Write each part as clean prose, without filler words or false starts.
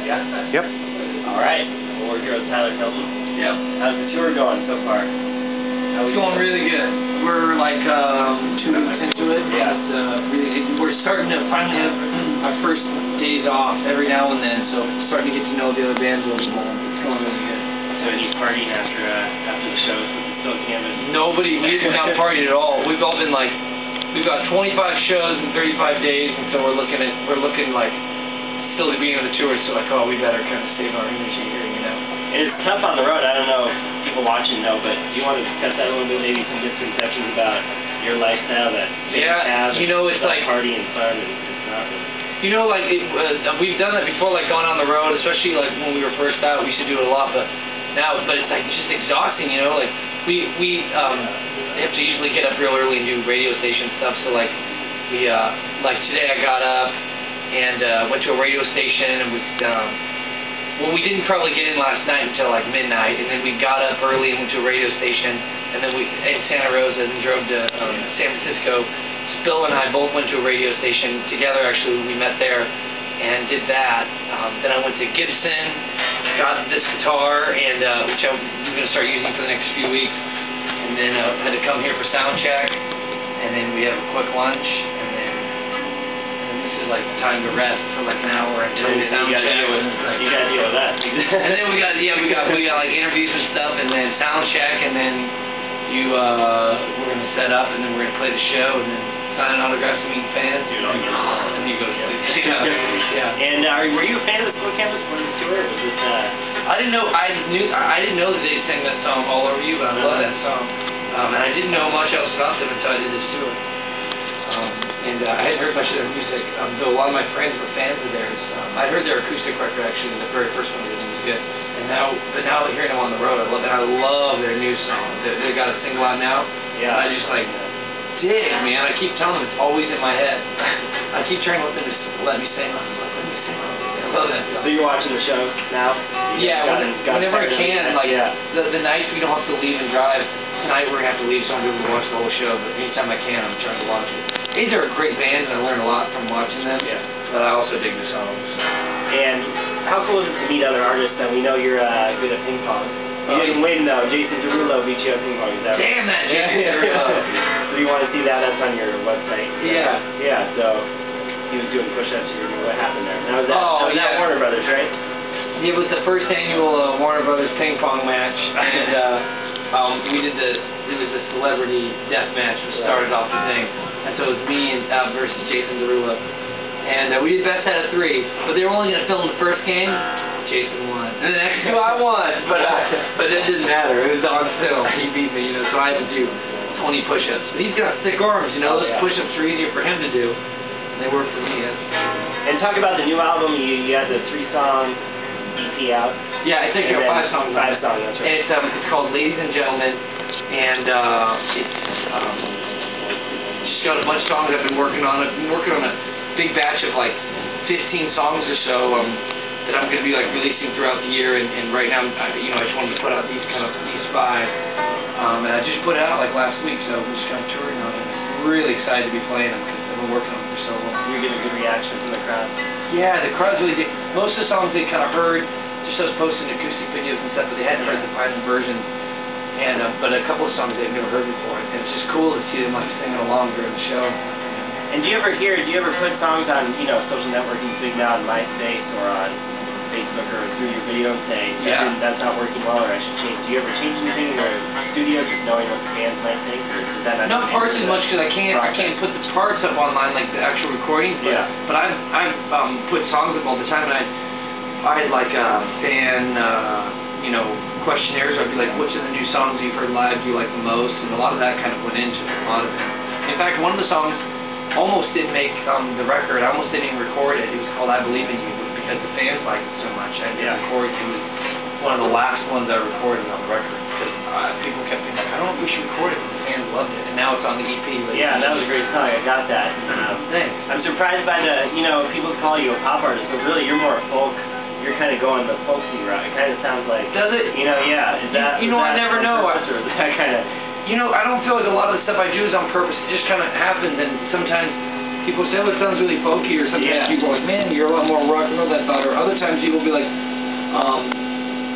Yeah? Yep. All right. Well, we're here with Tyler Hilton. Yep. How's the tour going so far? It's going really good. We're like 2 weeks into it. Yeah. We're starting to finally have our first days off every now and then, so starting to get to know the other bands a little more. It's going really good. So any partying after the shows with the Still Canvas? We haven't not partied at all. We've all been like, we've got 25 shows in 35 days, and so we're looking like still the beginning of the tour, so like, oh, we better kind of save our energy here, you know. And it's tough on the road. I don't know if people watching know, but do you want to discuss that a little bit? Maybe some misconceptions about your lifestyle that have. You know, it's like party and fun, and it's not really. You know, like we've done that before, like going on the road, especially like when we were first out. We used to do it a lot, but it's like just exhausting. You know, like we have to usually get up real early and do radio station stuff. So like like today I got up and went to a radio station and we didn't probably get in last night until like midnight, and then we got up early and went to a radio station, and then we in Santa Rosa and drove to San Francisco. Bill and I both went to a radio station together. Actually, we met there and did that. Then I went to Gibson, got this guitar, and which I'm going to start using for the next few weeks. And then had to come here for sound check, and then we have a quick lunch, and then this is like time to rest for like an hour until we sound check. You got to deal with that. And then we got like interviews and stuff, and then sound check, and then we're going to set up, and then we're going to play the show, and then sign autographs and meet fans. And you go to sleep. Yeah. And were you a fan of the Still Canvas for the tour? Was it? I didn't know. I didn't know that they sang that song All Over You, but I love that song. And I didn't know much else about them until I did this tour. And I hadn't heard much of their music. Though a lot of my friends were fans of theirs. I heard their acoustic record actually. The very first one they did was good. But now hearing them on the road, I love their new song. They got a single out now. Yeah. I just like. Dig, man. I keep telling them it's always in my head. I keep trying to let them just let me sing. Let me sing. I love that song. So you're watching the show now? Yeah, whenever I can. Like the nights we don't have to leave and drive. Tonight we're gonna have to leave, so I'm able to watch the whole show. But anytime I can, I'm trying to watch it. They're a great band, and I learn a lot from watching them. Yeah. But I also dig the songs. And how cool is it to meet other artists? And we know you're good at ping pong. You didn't win though. Jason Derulo beat you at ping pong. Is that right? Damn that Jason Derulo. So you want to see that? That's on your website. Yeah. Yeah. So he was doing push-ups. What happened there? That was that Warner Brothers, right? It was the first annual Warner Brothers ping pong match, and it was the celebrity death match, which started off the thing. And so it was me and versus Jason Derulo. And we did best out of 3, but they were only going to film the first game. Jason won. And the next 2 I won, but it didn't matter. It was on film. He beat me, so I had to do 20 push-ups. But he's got thick arms, Those push-ups were easier for him to do. And they were for me, And talk about the new album. You had the 3-song EP out. Yeah, I think you got 5 songs. 5 songs, that's right. And it's called Ladies and Gentlemen, and it's just got a bunch of songs I've been working on. I've been working on a big batch of like 15 songs or so that I'm going to be like releasing throughout the year. And right now, I just wanted to put out these 5. And I just put it out like last week, so I'm just kind of touring on it. I'm really excited to be playing them because I've been working on them for so long. You're getting a good reaction from the crowd. Yeah, the crowd's really dig. Most of the songs they kind of heard, just us posting acoustic videos and stuff, but they hadn't heard the final version. And but a couple of songs they've never heard before, and it's just cool to see them like singing along during the show. And do you ever put songs on social networking big now on MySpace or on Facebook or through your video and say that's not working well or I should change? Do you ever change anything in your studio just knowing what the fans might think, or does that not? Not parts as much because I can't put the parts up online like the actual recordings. But I've put songs up all the time, and I had like fan questionnaires. I'd be like, which of the new songs you've heard live do you like the most? And a lot of that kind of went into a lot of it. In fact, one of the songs almost didn't make the record. I almost didn't even record it. It was called I Believe in You, because the fans liked it so much. I didn't record it. It was one of the last ones I recorded on the record because people kept being like, I don't know if we should record it, but the fans loved it. And now it's on the EP. Yeah, that was a great song. I got that. Thanks. I'm surprised by people call you a pop artist, but really you're more folk. You're kind of going the folksy route. It kind of sounds like. Does it? Yeah. Is that? I never know. Or is that kind of? I don't feel like a lot of the stuff I do is on purpose. It just kind of happens, and sometimes people say, oh, it sounds really folky, or sometimes people are like, man, you're a lot more rock and roll than I thought, or other times people will be like,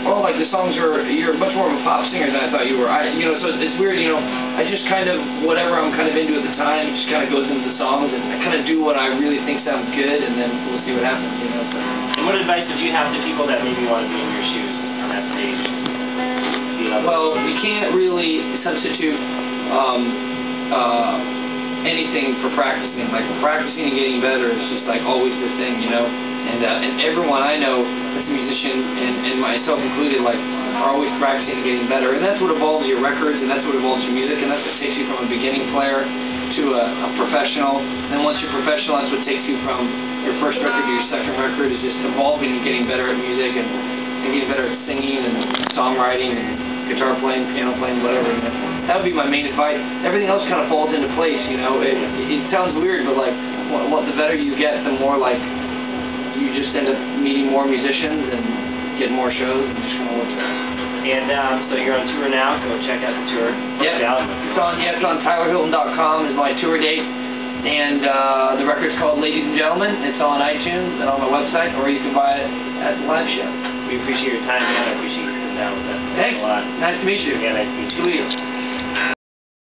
oh, like the songs you're much more of a pop singer than I thought you were. So it's weird, I just kind of, whatever I'm kind of into at the time, just kind of goes into the songs, and I kind of do what I really think sounds good, and then we'll see what happens, So. And what advice would you have to people that maybe want to be in your shoes on that stage? Well, you can't really substitute anything for practicing. Like, practicing and getting better is just like always the thing, And everyone I know that's a musician, and myself included, like, are always practicing and getting better. And that's what evolves your records, and that's what evolves your music, and that's what takes you from a beginning player to a professional. And then once you're professional, that's what takes you from your first record to your second record, is just evolving and getting better at music, and getting better at singing and songwriting and guitar playing, piano playing, whatever. That would be my main advice. Everything else kind of falls into place, It sounds weird, but like, the better you get, the more like you just end up meeting more musicians and getting more shows, and just kind of works out. And so you're on tour now. Go check out the tour. Yeah, it's on TylerHilton.com is my tour date, and the record's called Ladies and Gentlemen. It's on iTunes and on my website, or you can buy it at the live show. We appreciate your time, man. I appreciate you sitting down with us. Thanks. A lot. Nice to meet you. Yeah, nice to meet you. Sweet.